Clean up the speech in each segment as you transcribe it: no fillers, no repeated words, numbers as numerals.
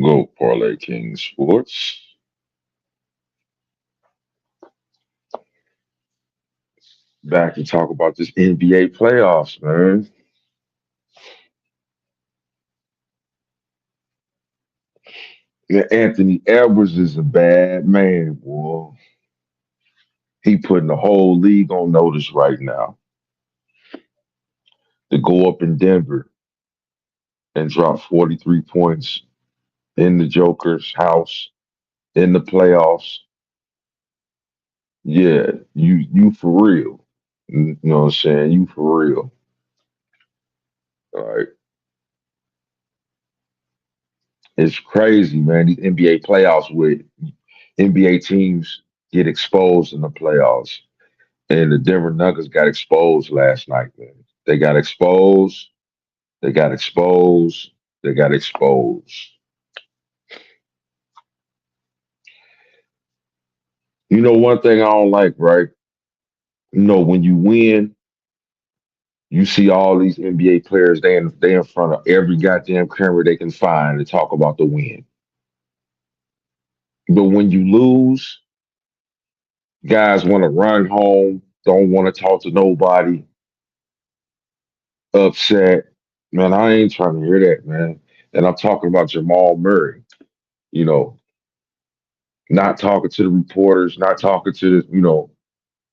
Go Parlay King Sports. Back to talk about this NBA playoffs, man. Yeah, Anthony Edwards is a bad man, boy. He putting the whole league on notice right now to go up in Denver and drop 43 points in the Joker's house in the playoffs. Yeah, you for real. You know what I'm saying? You for real. All right. It's crazy, man. These NBA playoffs with NBA teams get exposed in the playoffs. And the Denver Nuggets got exposed last night, man. They got exposed. They got exposed. They got exposed. You know, one thing I don't like, right? You know, when you win, you see all these NBA players, they in front of every goddamn camera they can find to talk about the win. But when you lose, guys want to run home, don't want to talk to nobody, upset. Man, I ain't trying to hear that, man. And I'm talking about Jamal Murray, you know, not talking to the reporters, not talking to the,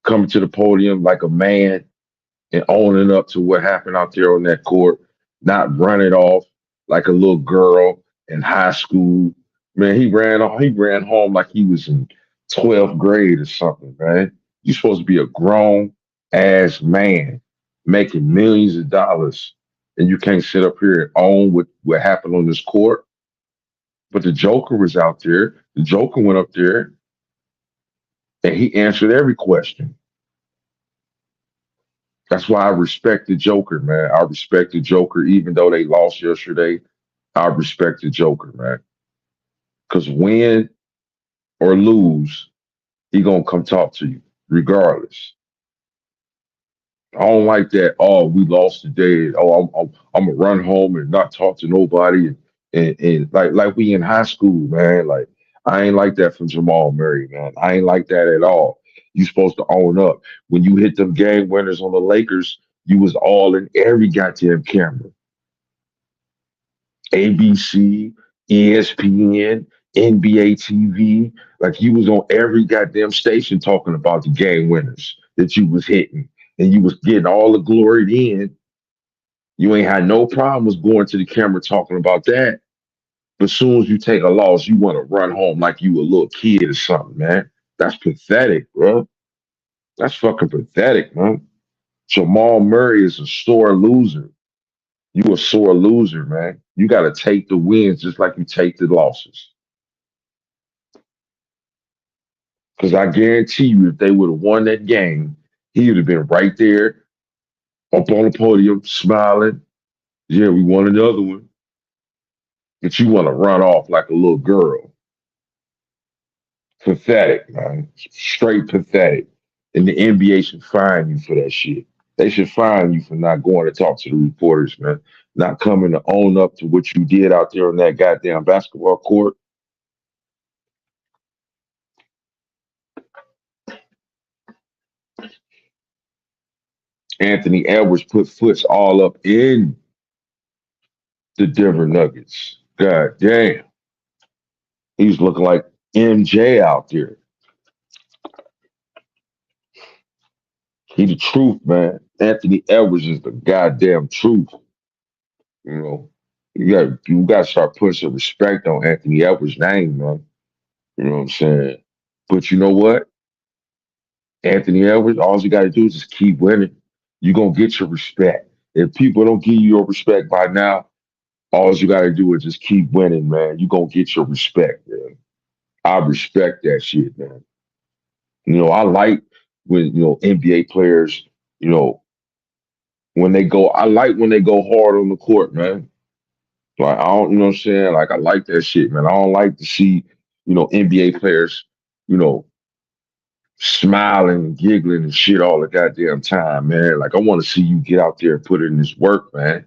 coming to the podium like a man and owning up to what happened out there on that court, not running off like a little girl in high school. Man, he ran home like he was in 12th grade or something, man. You're supposed to be a grown ass man making millions of dollars, and you can't sit up here and own what happened on this court. But the Joker was out there. The Joker went up there and he answered every question. That's why I respect the Joker, man. I respect the Joker, even though they lost yesterday. I respect the Joker, man. Because win or lose, he gonna come talk to you, regardless. I don't like that. Oh, we lost today. Oh, I'm gonna run home and not talk to nobody, and like we in high school, man. Like I ain't like that from Jamal Murray, man. I ain't like that at all. You supposed to own up. When you hit them game winners on the Lakers, you was all in every goddamn camera. ABC, ESPN, NBA TV. Like you was on every goddamn station talking about the game winners that you was hitting, and you was getting all the glory in. You ain't had no problems going to the camera talking about that. But as soon as you take a loss, you want to run home like you a little kid or something, man. That's pathetic, bro. That's fucking pathetic, man. Jamal Murray is a sore loser. You a sore loser, man. You got to take the wins just like you take the losses. Because I guarantee you, if they would have won that game, he would have been right there up on the podium smiling. Yeah, we won another one. But you want to run off like a little girl. Pathetic, man. Straight pathetic. And the NBA should fine you for that shit. They should fine you for not going to talk to the reporters, man. Not coming to own up to what you did out there on that goddamn basketball court. Anthony Edwards put foots all up in the Denver Nuggets. God damn. He's looking like MJ out there. He the truth, man. Anthony Edwards is the goddamn truth. You know, you got to start putting some respect on Anthony Edwards' name, man. You know what I'm saying? But you know what? Anthony Edwards, all you got to do is just keep winning. You're gonna get your respect. If people don't give you your respect by now, all you got to do is just keep winning, man. You're gonna get your respect, man. I respect that shit, man. I like when NBA players, you know, when they go. I like when they go hard on the court, man. Like I don't, you know what I'm saying? Like I like that shit, man. I don't like to see, NBA players, you know, smiling and giggling and shit all the goddamn time, man. Like I want to see you get out there and put in this work, man.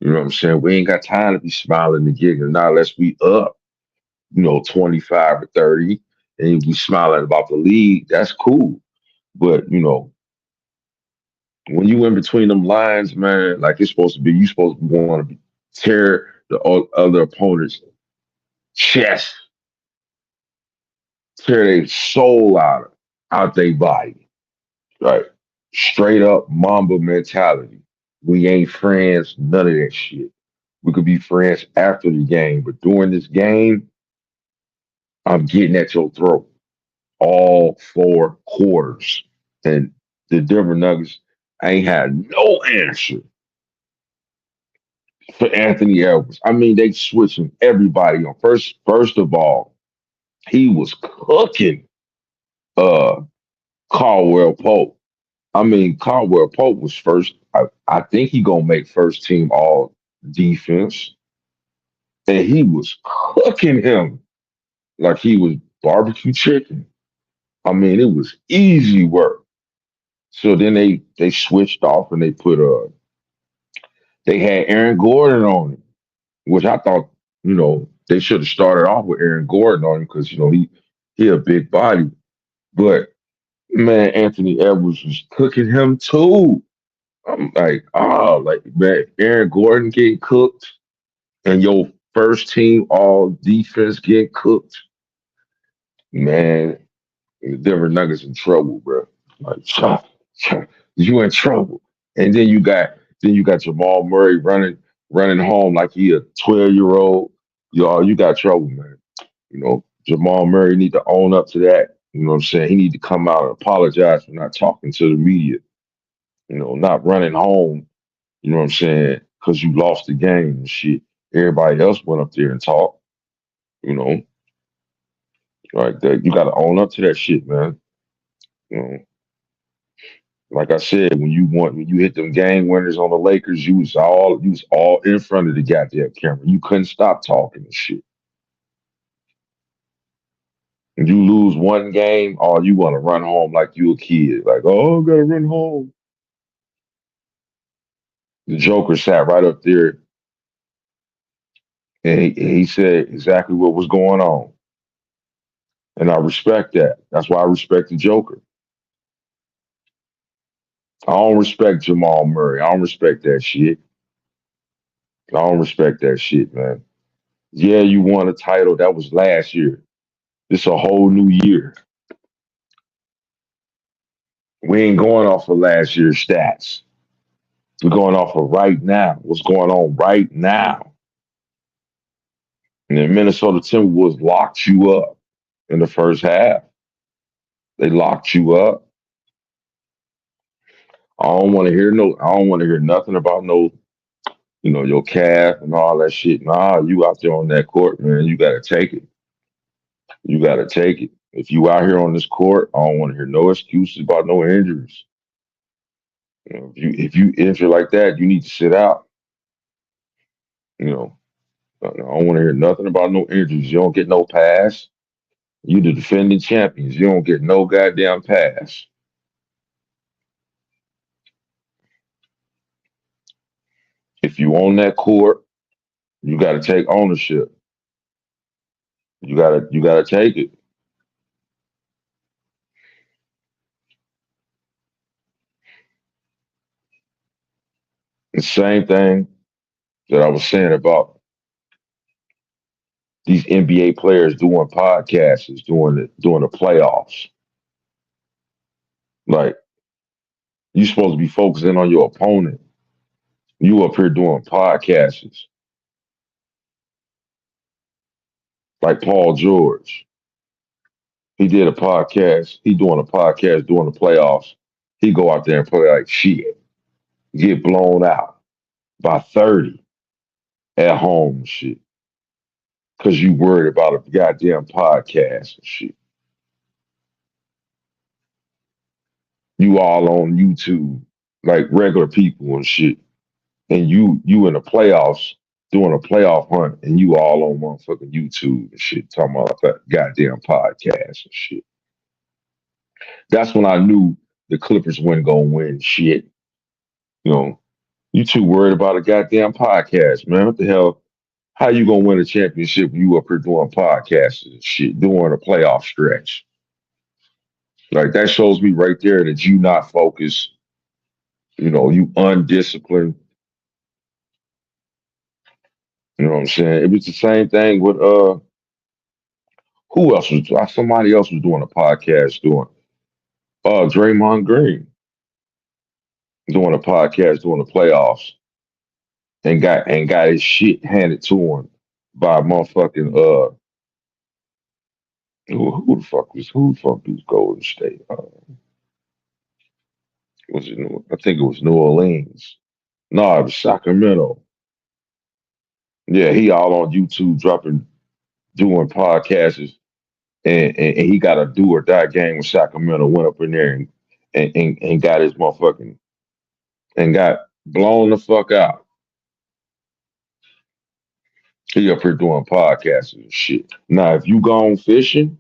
You know what I'm saying? We ain't got time to be smiling and giggling, not unless we up. 25 or 30, and you be smiling about the league, that's cool. But when you in between them lines, man, like it's supposed to be, you supposed to want to tear the other opponent's chest, tear their soul out their body. Right. Straight up Mamba mentality. We ain't friends, none of that shit. We could be friends after the game, but during this game, I'm getting at your throat all 4 quarters. And the Denver Nuggets ain't had no answer for Anthony Edwards. I mean, they switching everybody on. First of all, he was cooking uh Caldwell Pope. I mean, Caldwell Pope was first. I think he gonna make first team all defense, and he was cooking him like he was barbecue chicken. I mean, it was easy work. So then they switched off and they had Aaron Gordon on him, which I thought they should have started off with Aaron Gordon on him because he a big body, but man, Anthony Edwards was cooking him too. I'm like, oh, like man, Aaron Gordon getting cooked and your first team all defense getting cooked. Man, the Denver Nuggets in trouble, bro. Like, you in trouble. And then you got Jamal Murray running home like he a 12-year-old. Y'all, you got trouble, man. Jamal Murray need to own up to that. You know what I'm saying? He need to come out and apologize for not talking to the media. Not running home. You know what I'm saying? Because you lost the game and shit. Everybody else went up there and talked. You know, like that. You got to own up to that shit, man. You know, like I said, when you hit them game winners on the Lakers, you was all in front of the goddamn camera. You couldn't stop talking and shit. And you lose one game, oh, you want to run home like you a kid. Like, oh, I gotta run home. The Joker sat right up there and he said exactly what was going on. And I respect that. That's why I respect the Joker. I don't respect Jamal Murray. I don't respect that shit. I don't respect that shit, man. Yeah, you won a title. That was last year. It's a whole new year. We ain't going off of last year's stats. We're going off of right now. What's going on right now? And the Minnesota Timberwolves locked you up in the first half. They locked you up. I don't want to hear nothing about your calf and all that shit. Nah, you out there on that court, man. You gotta take it. You gotta take it. If you out here on this court, I don't want to hear no excuses about no injuries. If you injure like that, you need to sit out. You know, I don't want to hear nothing about no injuries. You don't get no pass. You the defending champions. You don't get no goddamn pass. If you on that court, you got to take ownership. You gotta take it. The same thing that I was saying about these NBA players doing podcasts, is doing the playoffs. Like you supposed to be focusing on your opponent. You up here doing podcasts like Paul George. He did a podcast. He doing a podcast during the playoffs. He go out there and play like shit. Get blown out by 30 at home and shit. Cause you worried about a goddamn podcast and shit. You all on YouTube like regular people and shit. And you in the playoffs doing a playoff hunt and you all on motherfucking YouTube and shit talking about that goddamn podcast and shit. That's when I knew the Clippers weren't gonna win shit. You know, you too worried about a goddamn podcast, man. What the hell? How you gonna win a championship when you up here doing podcasts and shit, doing a playoff stretch? Like that shows me right there that you not focused, you undisciplined. You know what I'm saying? It was the same thing with who else was somebody else was doing a podcast doing Draymond Green doing a podcast doing the playoffs and got his shit handed to him by motherfucking who the fuck was Golden State? Was it I think it was New Orleans. No, it was Sacramento. Yeah, he all on YouTube dropping doing podcasts and he got a do or die game with Sacramento. Went up in there and got his motherfucking and got blown the fuck out. He up here doing podcasts and shit. Now, if you gone fishing,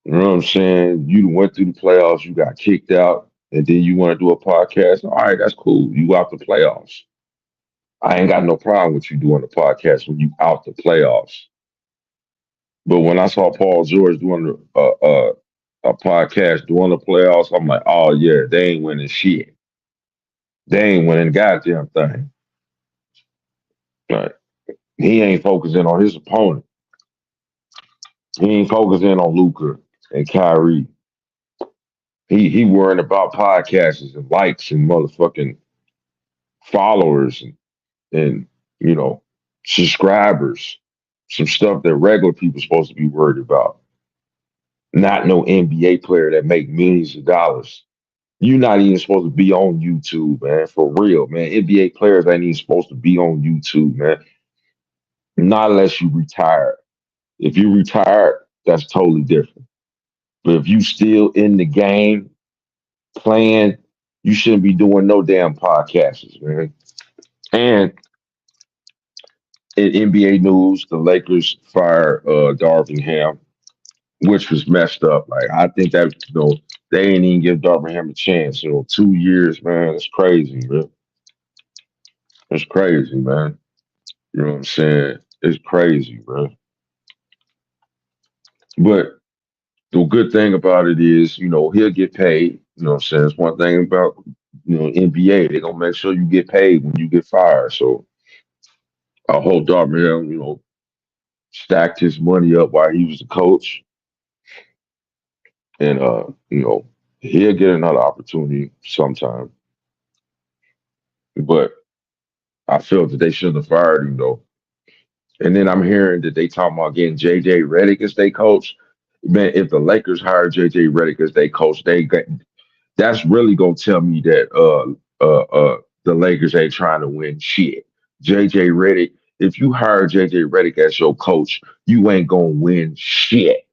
you know what I'm saying? You went through the playoffs, you got kicked out, and then you want to do a podcast. All right, that's cool. You out the playoffs. I ain't got no problem with you doing the podcast when you out the playoffs. But when I saw Paul George doing a podcast during the playoffs, I'm like, oh yeah, they ain't winning shit. They ain't winning goddamn thing. Like he ain't focusing on his opponent. He ain't focusing on Luca and Kyrie. He worrying about podcasts and likes and motherfucking followers and you know subscribers. Some stuff that regular people supposed to be worried about. Not no NBA player that make millions of dollars. You're not even supposed to be on YouTube, man. For real, man. NBA players ain't even supposed to be on YouTube, man. Not unless you retire. If you retired, that's totally different. But if you still in the game playing, you shouldn't be doing no damn podcasts, man. And in NBA news, the Lakers fired Darvin Ham, which was messed up. Like I think that they ain't even give Darvin Ham a chance. 2 years, man. It's crazy, man. It's crazy, man. You know what I'm saying? It's crazy, bro. But the good thing about it is, he'll get paid. You know what I'm saying? It's one thing about, NBA. They're gonna make sure you get paid when you get fired. So I hope Darvin, stacked his money up while he was the coach. And he'll get another opportunity sometime. But I feel that they shouldn't have fired him though. And then I'm hearing that they talking about getting JJ Redick as their coach. Man, if the Lakers hire JJ Redick as their coach, that's really gonna tell me that the Lakers ain't trying to win shit. JJ Redick, if you hire JJ Redick as your coach, you ain't gonna win shit.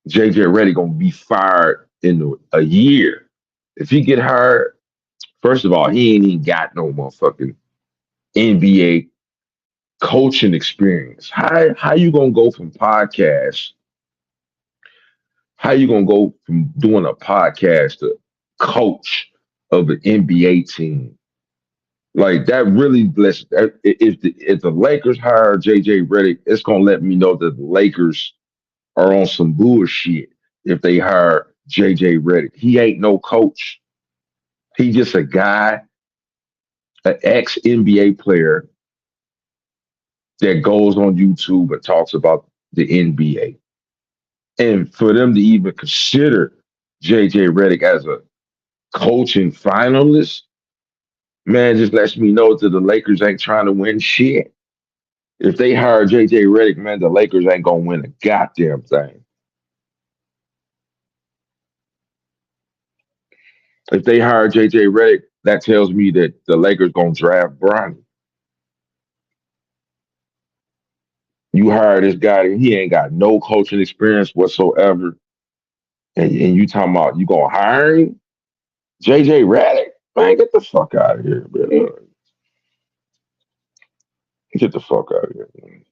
JJ Redick gonna be fired in a year. If he get hired, first of all, he ain't even got no motherfucking NBA coaching experience. How you gonna go from podcast? How you gonna go from doing a podcast to coach of an NBA team? Like that really lets if the Lakers hire JJ Redick, it's gonna let me know that the Lakers are on some bullshit if they hire JJ Redick. He ain't no coach. He just a guy, an ex NBA player that goes on YouTube and talks about the NBA. And for them to even consider JJ Redick as a coaching finalist, man, just lets me know that the Lakers ain't trying to win shit. If they hire JJ Redick, man, the Lakers ain't gonna win a goddamn thing. If they hire JJ Redick, that tells me that the Lakers gonna draft Bronny. You hire this guy, he ain't got no coaching experience whatsoever, and you talking about you gonna hire him? JJ Redick? Man, get the fuck out of here, man. Get the fuck out of here, man.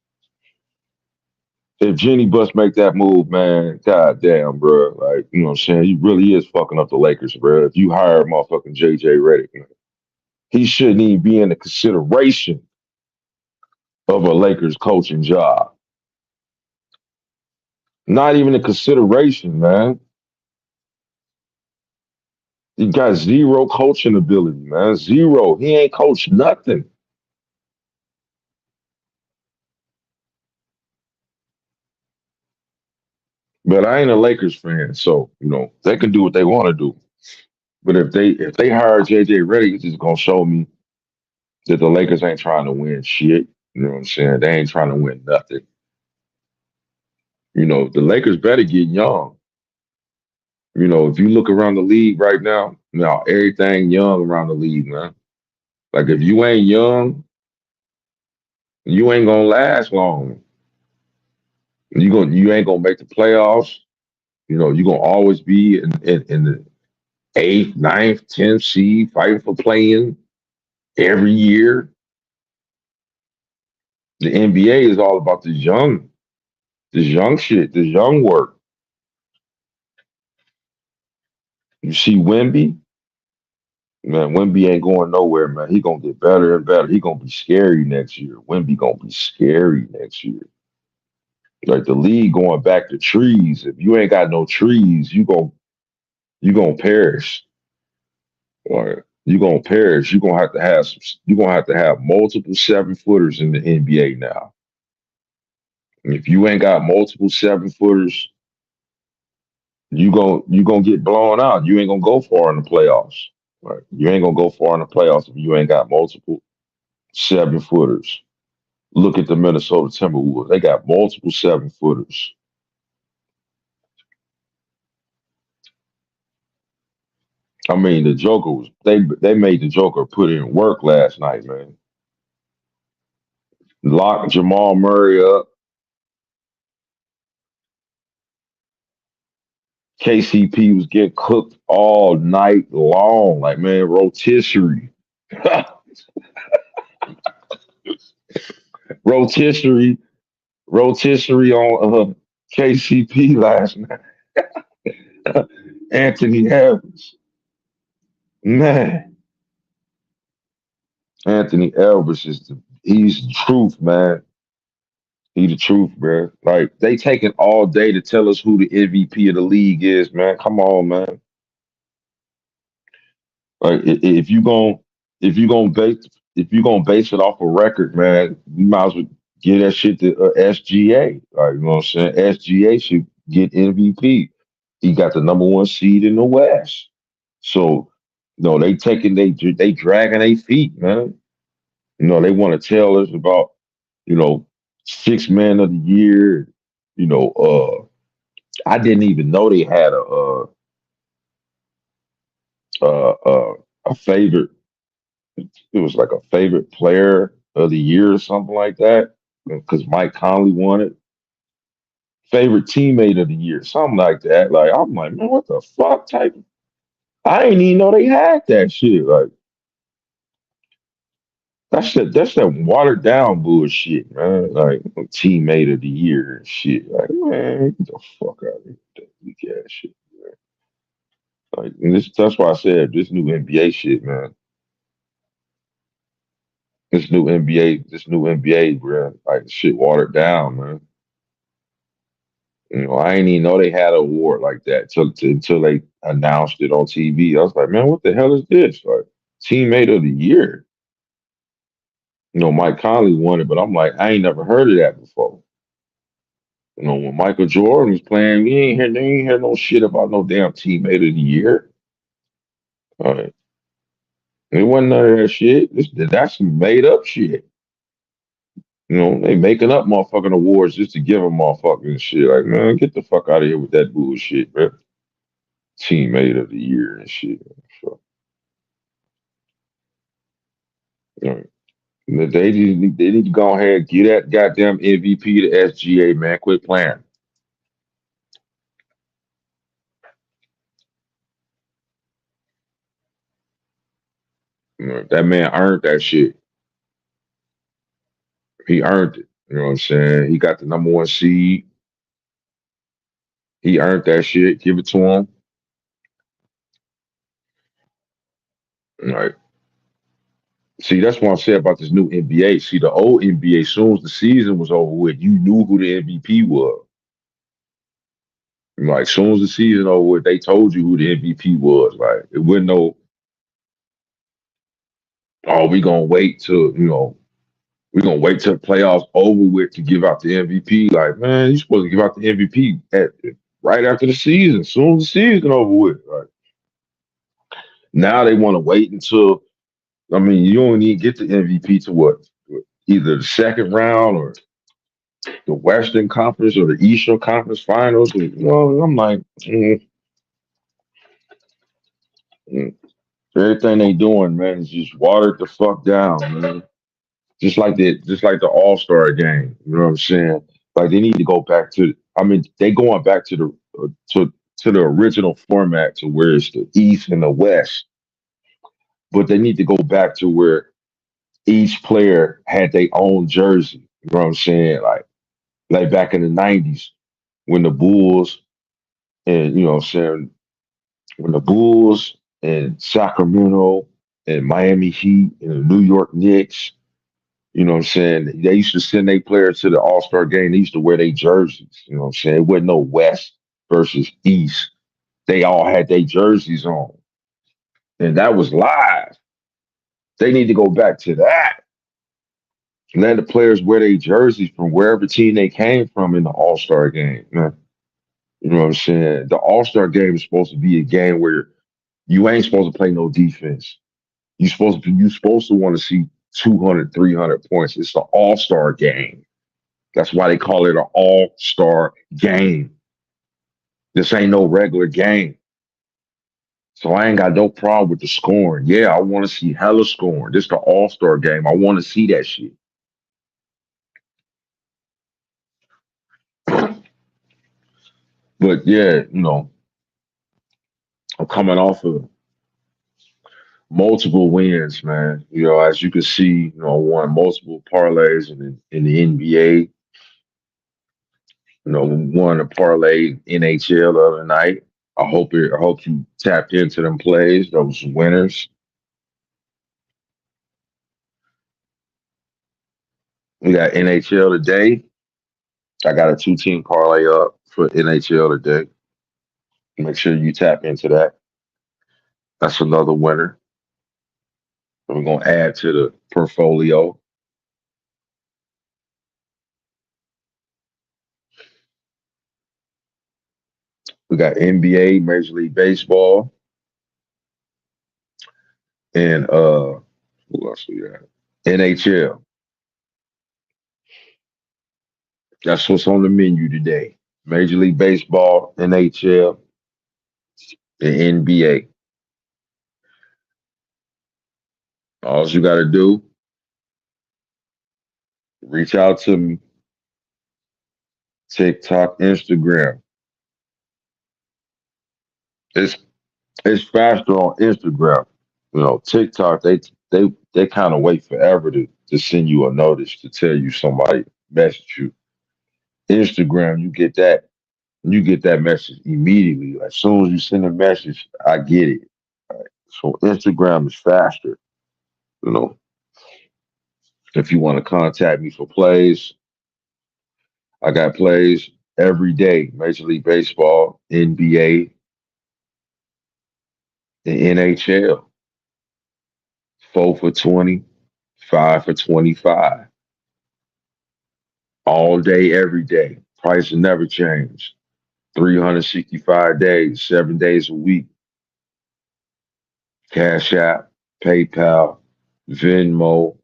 If Jenny Bus make that move, man, goddamn, bro. Like, you know what I'm saying? He really is fucking up the Lakers, bro. If you hire motherfucking JJ Redick, man, he shouldn't even be in the consideration of a Lakers coaching job. Not even a consideration, man. He got zero coaching ability, man. Zero. He ain't coached nothing. But I ain't a Lakers fan, so they can do what they want to do. But if they hire JJ Redick, it's just gonna show me that the Lakers ain't trying to win shit. You know what I'm saying? They ain't trying to win nothing. The Lakers better get young. If you look around the league right now everything young around the league, man. Like if you ain't young, you ain't gonna last long. You ain't gonna make the playoffs. You're gonna always be in the eighth, ninth, tenth seed, fighting for playing every year. The NBA is all about this young shit, this young work. You see Wemby, man. Wemby ain't going nowhere, man. He gonna get better and better. He gonna be scary next year. Wemby gonna be scary next year. Like the league going back to trees. If you ain't got no trees, you gonna perish. Or you gonna perish. You gonna have to have multiple 7 footers in the NBA now. If you ain't got multiple 7 footers, you gonna get blown out. You ain't gonna go far in the playoffs. Right? You ain't gonna go far in the playoffs if you ain't got multiple 7 footers. Look at the Minnesota Timberwolves. They got multiple 7 footers. I mean, the Joker was they made the Joker put in work last night, man. Locked Jamal Murray up. KCP was getting cooked all night long. Like, man, rotisserie. rotisserie. Rotisserie on KCP last night. Anthony Evans. Man, Anthony Edwards he's the truth, man. He the truth, bro. Like they taking all day to tell us who the MVP of the league is, man. Come on, man. Like if you gonna base it off a record, man, you might as well give that shit to SGA. Like you know what I'm saying? SGA should get MVP. He got the number one seed in the West. So no, they dragging their feet, man. They want to tell us about you know, 6 man of the year. You know, I didn't even know they had uh, uh, a favorite. It was like a favorite player of the year or something like that because Mike Conley won it. Favorite teammate of the year, something like that. Like I'm like, man, what the fuck type? I didn't even know they had that shit. Like that's that watered down bullshit, man. Like teammate of the year and shit. Like man, get the fuck out of here with that weak ass shit. Like and that's why I said this new NBA shit, man. This new NBA, bro. Like shit watered down, man. I ain't even know they had an award like that until they announced it on TV. I was like, man, what the hell is this? Like teammate of the year. Mike Conley won it, but I'm like, I ain't never heard of that before. When Michael Jordan was playing, they ain't hear no shit about no damn teammate of the year. All right. It wasn't none of that shit. That's some made up shit. They making up motherfucking awards just to give them motherfucking shit. Like, man, get the fuck out of here with that bullshit, bro. Teammate of the year and shit. So, you know, they need to go ahead and get that goddamn MVP to SGA, man. Quit playing. That man earned that shit. He earned it. You know what I'm saying? He got the number one seed. He earned that shit. Give it to him. Right. See, that's what I'm saying about this new NBA. See, the old NBA, soon as the season was over with, you knew who the MVP was. Like, soon as the season over with, they told you who the MVP was. Like, it wasn't no, oh, we gonna wait till, we're gonna wait till the playoffs over with to give out the MVP. Like, man, you supposed to give out the MVP right after the season, soon as the season over with. Like, now they want to wait until, I mean, you don't even get the MVP to what? Either the second round or the Western Conference or the Eastern Conference Finals. I'm like, mm. Everything they doing, man, is just watered the fuck down, man. Just like the All Star game. You know what I'm saying? Like they need to go back to. I mean, they going back to the to the original format to where it's the East and the West, but they need to go back to where each player had their own jersey. You know what I'm saying? Like back in the '90s when the Bulls and you know what I'm saying when the Bulls and Sacramento and Miami Heat and the New York Knicks. You know what I'm saying? They used to send their players to the All Star game. They used to wear their jerseys. You know what I'm saying? It wasn't no West versus East. They all had their jerseys on. And that was live. They need to go back to that. Let the players wear their jerseys from wherever team they came from in the All Star game, man. You know what I'm saying? The All Star game is supposed to be a game where you ain't supposed to play no defense. You supposed to want to see 200, 300 points. It's the All Star game. That's why they call it an all star game. This ain't no regular game. So I ain't got no problem with the scoring. Yeah, I want to see hella scoring. This the all star game. I want to see that shit. But yeah, I'm coming off of multiple wins, man. As you can see, I won multiple parlays in the NBA. Won a parlay NHL the other night. I hope you tapped into them plays, those winners. We got NHL today. I got a two-team parlay up for NHL today. Make sure you tap into that. That's another winner. We're gonna add to the portfolio. We got NBA, Major League Baseball, and who else we got? NHL. That's what's on the menu today. Major League Baseball, NHL, and NBA. All you gotta do, reach out to me, TikTok, Instagram. It's it's faster on Instagram. TikTok, they kind of wait forever to send you a notice to tell you somebody messaged you. Instagram, you get that message immediately. Like, as soon as you send a message, I get it. Right? So Instagram is faster. You know, if you want to contact me for plays, I got plays every day. Major League Baseball, NBA, the NHL. 4 for 20, 5 for 25. All day, every day. Price will never change. 365 days, 7 days a week. Cash App, PayPal, Venmo.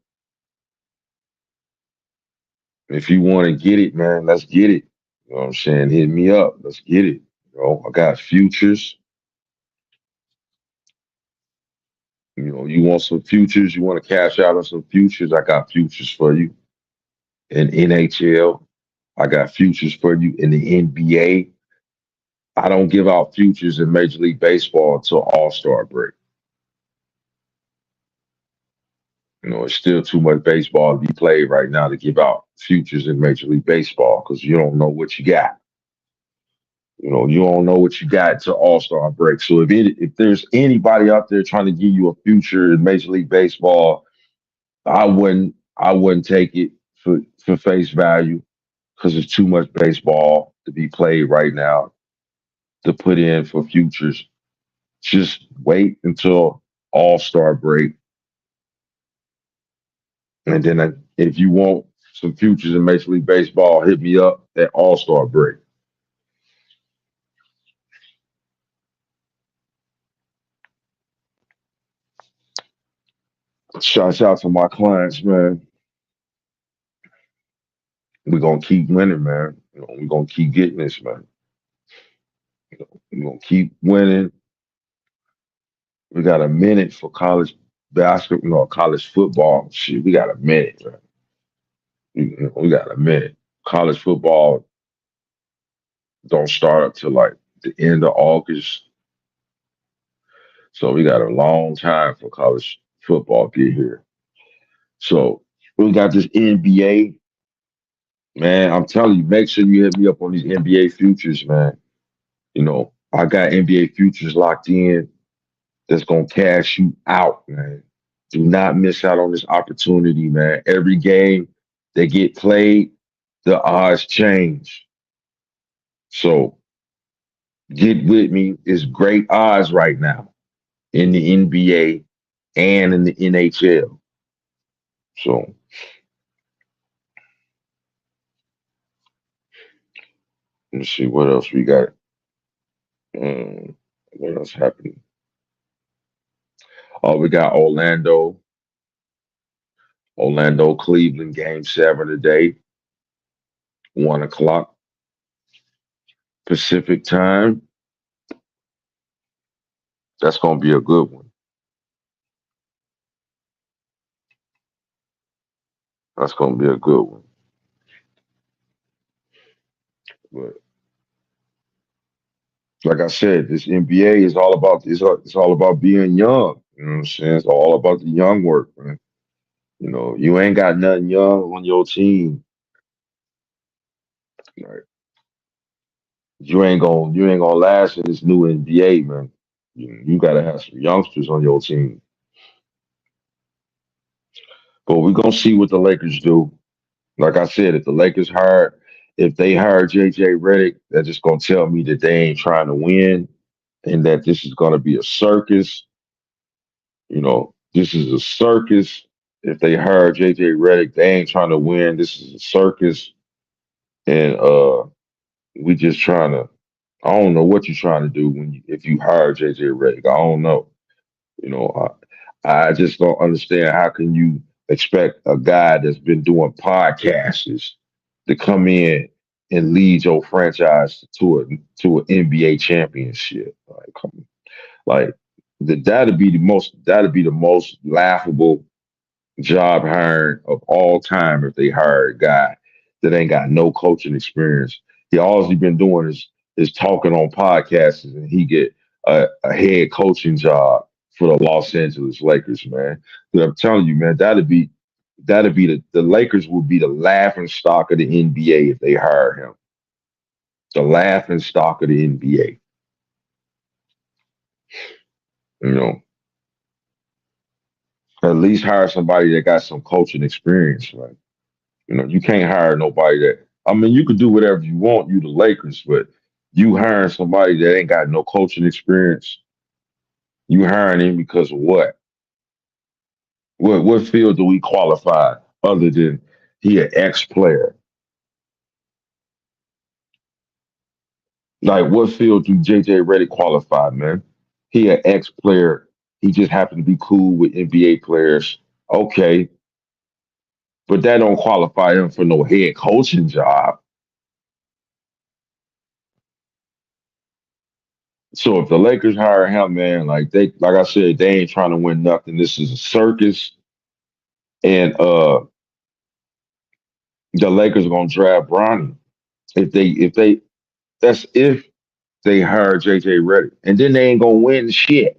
If you want to get it, man, let's get it. You know what I'm saying? Hit me up. Let's get it. I got futures. You want some futures? You want to cash out on some futures? I got futures for you. In NHL, I got futures for you. In the NBA, I don't give out futures in Major League Baseball until All Star break. It's still too much baseball to be played right now to give out futures in Major League Baseball because you don't know what you got. You don't know what you got to All Star break. So if there's anybody out there trying to give you a future in Major League Baseball, I wouldn't take it for face value because there's too much baseball to be played right now to put in for futures. Just wait until All Star break, and then if you want some futures in Major League Baseball, hit me up at All Star break. Shouts out to my clients, man. We're gonna keep winning, man. We're gonna keep getting this, man. We're gonna keep winning. We got a minute for college basketball, no, college football. Shit, we got a minute, man. We got a minute. College football don't start up till like the end of August, so we got a long time for college football to get here. So we got this NBA, man. I'm telling you, make sure you hit me up on these NBA futures, man. I got NBA futures locked in that's gonna cash you out, man. Do not miss out on this opportunity, man. Every game that get played, the odds change. So get with me. It's great odds right now in the NBA and in the NHL. So let's see what else we got. Um, what else happened? Oh, we got Orlando, Cleveland, game 7 today, 1 o'clock Pacific time. That's gonna be a good one. That's gonna be a good one. But like I said, this NBA is all about it's all about being young. You know what I'm saying? It's all about the young work, man. You ain't got nothing young on your team. Like, you ain't gonna last in this new NBA, man. You gotta have some youngsters on your team. But we're gonna see what the Lakers do. Like I said, if they hire JJ Redick, that's just gonna tell me that they ain't trying to win and that this is gonna be a circus. This is a circus. If they hire JJ Redick, they ain't trying to win. This is a circus. And we just trying to I don't know what you're trying to do if you hire JJ Redick. I don't know. You know, I just don't understand how can you expect a guy that's been doing podcasts to come in and lead your franchise to an NBA championship. Like that'd be the most laughable job hiring of all time if they hire a guy that ain't got no coaching experience. All he been doing is talking on podcasts and he get a head coaching job for the Los Angeles Lakers, man. But I'm telling you, man, that'd be the Lakers would be the laughing stock of the NBA if they hire him. The laughing stock of the NBA. You know, at least hire somebody that got some coaching experience, right? You can't hire nobody that. I mean, you could do whatever you want. You the Lakers, but you hiring somebody that ain't got no coaching experience. You hiring him because of what? What field do we qualify other than he an ex player? Like what field do JJ Redick qualify, man? He an ex player. He just happened to be cool with NBA players. Okay, but that don't qualify him for no head coaching job. So if the Lakers hire him, man, like I said, they ain't trying to win nothing. This is a circus, and the Lakers are gonna draft Bronny if they that's if they hire JJ Redick, and then they ain't gonna win shit.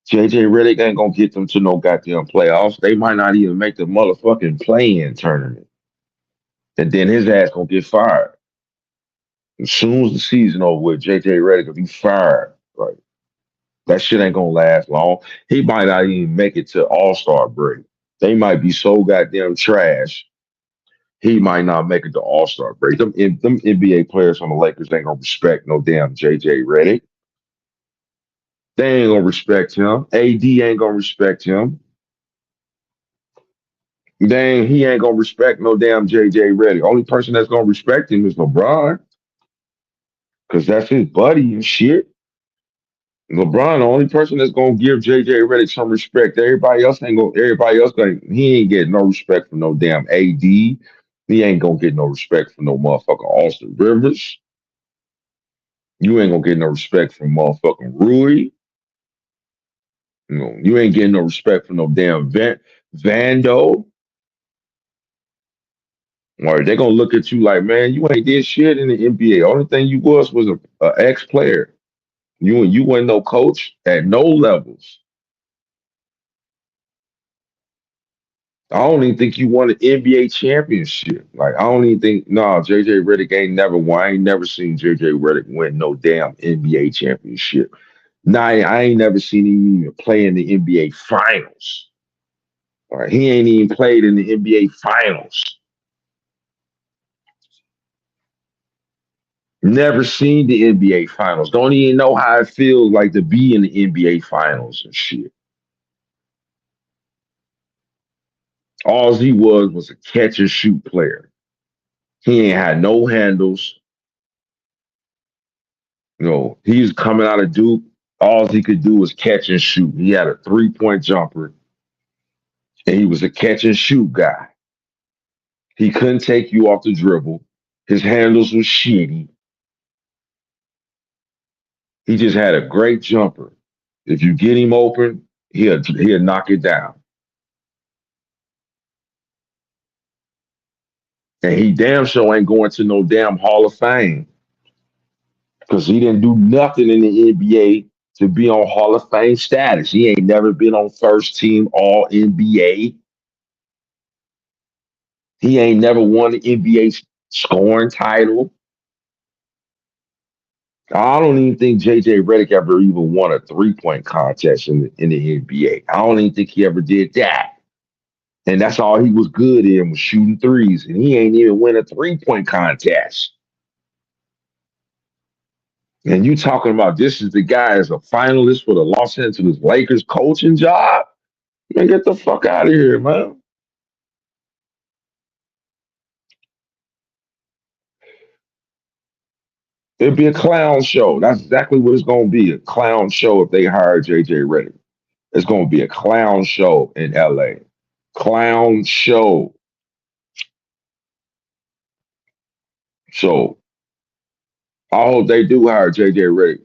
JJ Redick ain't gonna get them to no goddamn playoffs. They might not even make the motherfucking play-in tournament, and then his ass gonna get fired. As soon as the season over with, JJ Redick will be fired. Like that shit ain't gonna last long. He might not even make it to All Star break. They might be so goddamn trash. He might not make it to All Star break. Them NBA players on the Lakers ain't gonna respect no damn JJ Redick. They ain't gonna respect him. AD ain't gonna respect him. Dang, he ain't gonna respect no damn JJ Redick. Only person that's gonna respect him is LeBron, because that's his buddy and shit. LeBron, the only person that's gonna give JJ Redick some respect. Everybody else ain't gonna. Everybody else gonna. He ain't getting no respect from no damn AD. He ain't gonna get no respect from no motherfucking Austin Rivers. You ain't gonna get no respect from motherfucking Rui. You ain't getting no respect from no damn Vando. Or they gonna look at you like, man, you ain't did shit in the NBA. Only thing you was a ex player. You wasn't no coach at no levels. I don't even think you won an NBA championship. Like I don't even think no, JJ Redick ain't never won. I ain't never seen JJ Redick win no damn NBA championship. Nah, I ain't never seen him even play in the NBA finals. All right, he ain't even played in the NBA finals. Never seen the NBA finals. Don't even know how it feels like to be in the NBA finals and shit. All he was a catch and shoot player. He ain't had no handles. He was coming out of Duke. All he could do was catch and shoot. He had a 3-point jumper, and he was a catch and shoot guy. He couldn't take you off the dribble. His handles was shitty. He just had a great jumper. If you get him open, he'll knock it down. And he damn sure ain't going to no damn Hall of Fame because he didn't do nothing in the NBA to be on Hall of Fame status. He ain't never been on first team All NBA. He ain't never won the NBA scoring title. I don't even think JJ Redick ever even won a 3-point contest in the NBA. I don't even think he ever did that. And that's all he was good in was shooting threes. And he ain't even win a 3-point contest. And you talking about this is the guy as a finalist for the Los Angeles Lakers coaching job? Man, get the fuck out of here, man. It'd be a clown show. That's exactly what it's gonna be. A clown show if they hire JJ Redick. It's gonna be a clown show in LA. Clown show. So I hope they do hire JJ Redick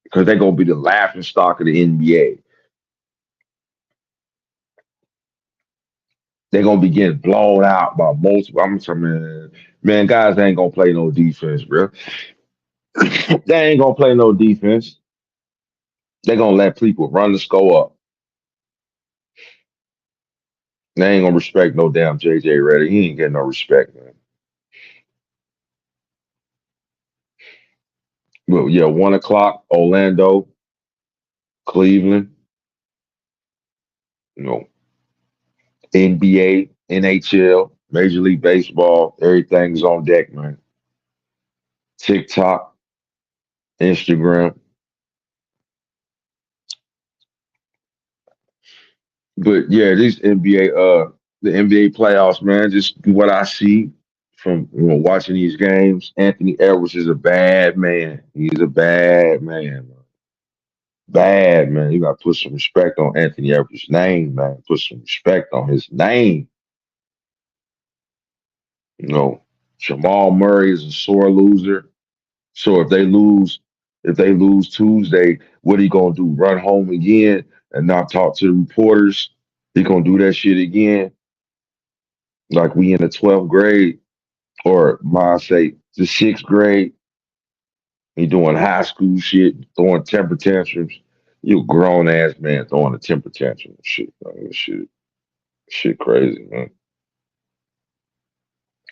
because they're gonna be the laughing stock of the NBA. They're gonna be getting blown out by multiple. I'm saying, man, guys ain't gonna play no defense, bro. They ain't gonna play no defense. They're gonna let people run the score up. They ain't gonna respect no damn JJ Redick. He ain't getting no respect, man. Well, yeah, 1 o'clock, Orlando, Cleveland, you know, NBA, NHL, Major League Baseball, everything's on deck, man. TikTok, Instagram. But yeah, these NBA the NBA playoffs, man, just what I see from watching these games. Anthony Edwards is a bad man. He's a bad man. Bad man. You gotta put some respect on Anthony Edwards' name, man. Put some respect on his name. You know, Jamal Murray is a sore loser. So if they lose Tuesday, what he gonna do? Run home again and not talk to the reporters? He gonna do that shit again? Like we in the 12th grade, or might say the 6th grade? He doing high school shit, throwing temper tantrums. You a grown ass man throwing a temper tantrum and shit. Man. Shit crazy, man.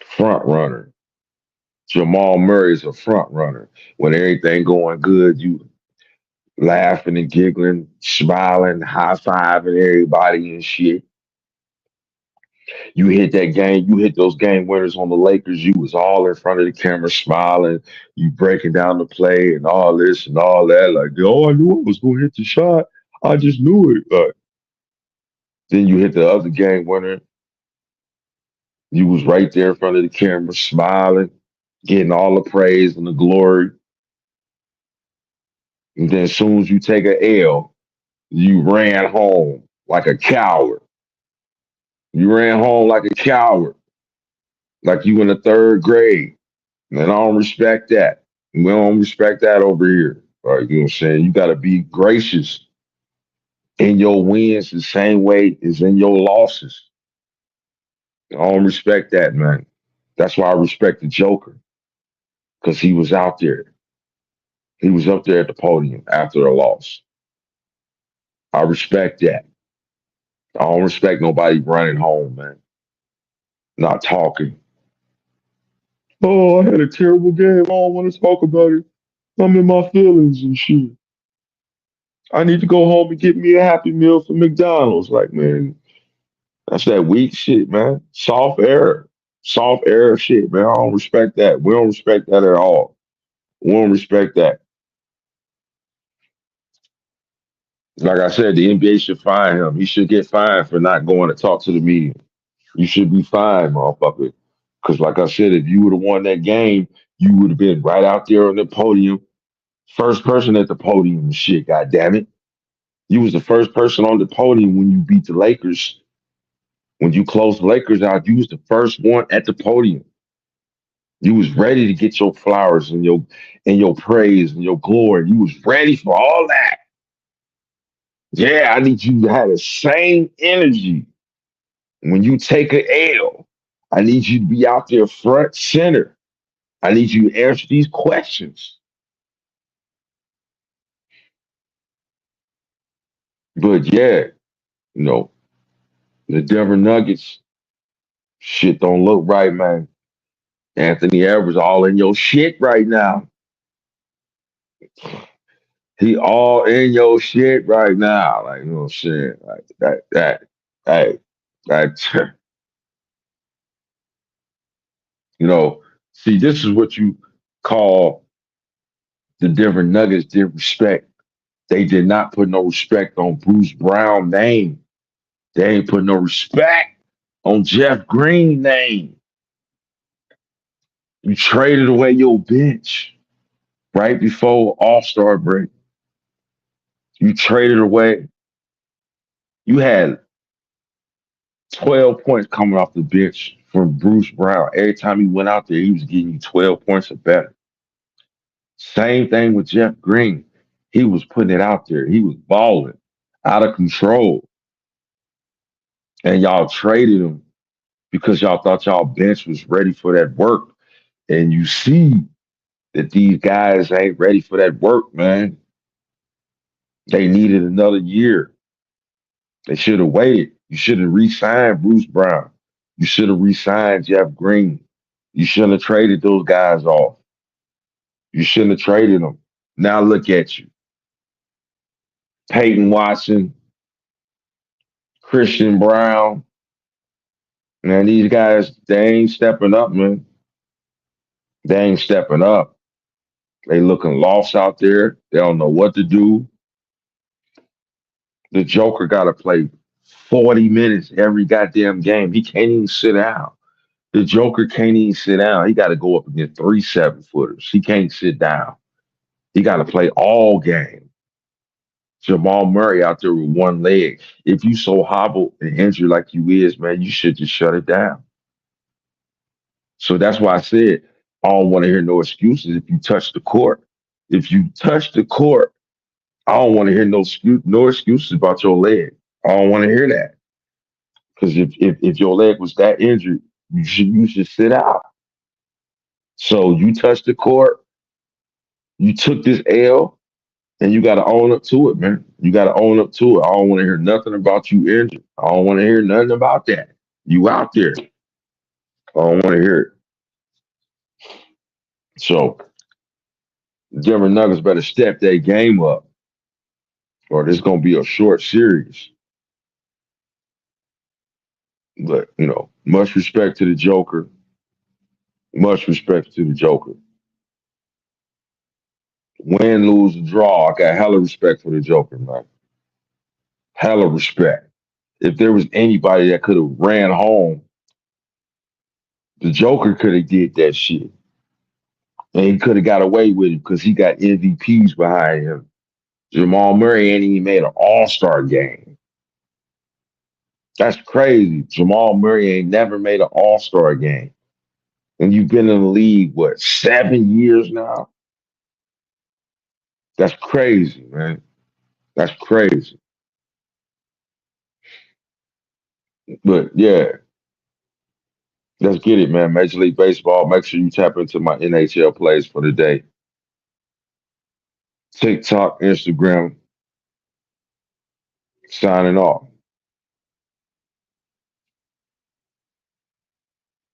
Front runner. Jamal Murray is a front runner. When everything going good, laughing and giggling, smiling, high fiving everybody and shit. You hit that game, you hit those game winners on the Lakers. You was all in front of the camera, smiling. You breaking down the play and all this and all that. Like, oh, I knew I was gonna hit the shot. I just knew it. Then you hit the other game winner. You was right there in front of the camera, smiling, getting all the praise and the glory. And then as soon as you take a L, you ran home like a coward. You ran home like a coward, like you in the third grade. And I don't respect that. We don't respect that over here. Right? You know what I'm saying? You got to be gracious in your wins the same way as in your losses. I don't respect that, man. That's why I respect the Joker because he was out there. He was up there at the podium after a loss. I respect that. I don't respect nobody running home, man. Not talking. Oh, I had a terrible game. I don't want to talk about it. I'm in my feelings and shit. I need to go home and get me a Happy Meal from McDonald's. Like, man, that's that weak shit, man. Soft air. Soft air shit, man. I don't respect that. We don't respect that at all. We don't respect that. Like I said, the NBA should fine him. He should get fined for not going to talk to the media. You should be fine, motherfucker. Because, like I said, if you would have won that game, you would have been right out there on the podium, first person at the podium and shit. God damn it, you was the first person on the podium when you beat the Lakers. When you closed the Lakers out, you was the first one at the podium. You was ready to get your flowers and your praise and your glory. You was ready for all that. Yeah, I need you to have the same energy when you take a L. I need you to be out there front center. I need you to answer these questions. But yeah, you know, the Denver Nuggets shit don't look right, man. Anthony Edwards all in your shit right now. He all in your shit right now. Like, you know what I'm saying? Like hey, that, you know, see, this is what you call the Denver Nuggets did respect. They did not put no respect on Bruce Brown name. They ain't put no respect on Jeff Green name. You traded away your bench right before All-Star break. You traded away. You had 12 points coming off the bench from Bruce Brown. Every time he went out there, he was getting you 12 points or better. Same thing with Jeff Green. He was putting it out there. He was balling out of control. And y'all traded him because y'all thought y'all bench was ready for that work. And you see that these guys ain't ready for that work, man. They needed another year. They should have waited. You should have re-signed Bruce Brown. You should have re-signed Jeff Green. You shouldn't have traded those guys off. You shouldn't have traded them. Now look at you. Peyton Watson, Christian Brown. Man, these guys, they ain't stepping up, man. They ain't stepping up. They looking lost out there. They don't know what to do. The Joker got to play 40 minutes every goddamn game. He can't even sit down. The Joker can't even sit down. He got to go up against 3 7-footers. He can't sit down. He got to play all game. Jamal Murray out there with one leg. If you so hobbled and injured like you is, man, you should just shut it down. So that's why I said I don't want to hear no excuses if you touch the court. If you touch the court, I don't want to hear no excuses about your leg. I don't want to hear that. Because if your leg was that injured, you should sit out. So you touched the court, you took this L, and you got to own up to it, man. You got to own up to it. I don't want to hear nothing about you injured. I don't want to hear nothing about that. You out there. I don't want to hear it. So Denver Nuggets better step that game up. or this gonna be a short series. But much respect to the Joker. Much respect to the Joker. Win, lose, or draw, I got hella respect for the Joker, man. Hella respect. If there was anybody that could have ran home, the Joker could have did that shit. And he could have got away with it because he got MVPs behind him. Jamal Murray ain't even made an all-star game. That's crazy. Jamal Murray ain't never made an all-star game. And you've been in the league, what, 7 years now? That's crazy, man. That's crazy. But yeah, let's get it, man. Major League Baseball. Make sure you tap into my NHL plays for the day. TikTok, Instagram, signing off.